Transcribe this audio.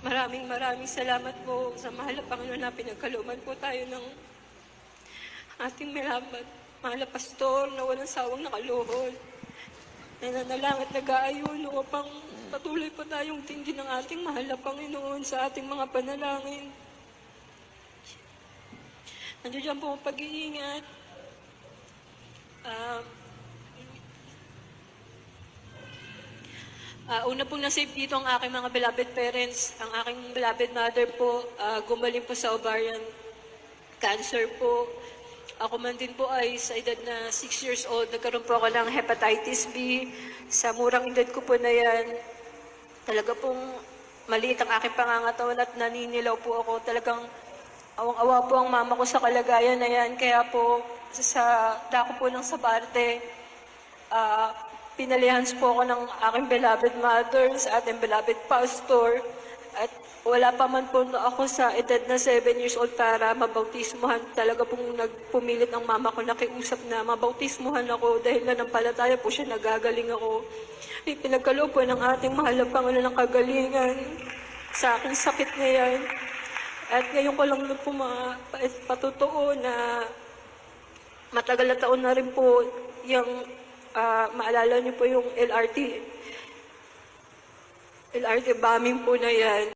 Maraming salamat po sa mahal na Panginoon na pinagkalooban po tayo ng ating mahal na pastor na walang sawang nakaluhod. Nananalangin at nag-aayuno upang patuloy po tayong tingin ng ating mahal na Panginoon sa ating mga panalangin. Nandiyan po ang pag-iingat. Una pong nasave dito ang aking mga beloved parents. Ang aking beloved mother po, gumaling po sa ovarian cancer po. Ako man din po ay sa edad na 6 years old, nagkaroon po ako ng hepatitis B. Sa murang edad ko po na yan, talaga pong maliit ang aking pangangatawan at naninilaw po ako. Talagang awang-awa po ang mama ko sa kalagayan na yan. Kaya po, sa dako po ng Sabarte, pinalihans po ako ng aking beloved mother, sa ating beloved pastor, at wala pa man po ako sa edad na 7 years old para mabautismuhan. Talaga pong nagpumilit ang mama ko, nakiusap na mabautismuhan ako dahil nanampalataya po siya, nagagaling ako. Pinagkaloob po ng ating mahal na Panginoon ng kagalingan sa aking sakit na yan. At ngayon ko lang po patotoo na matagal na taon na rin po yung maalala niyo po yung LRT bombing po na yan.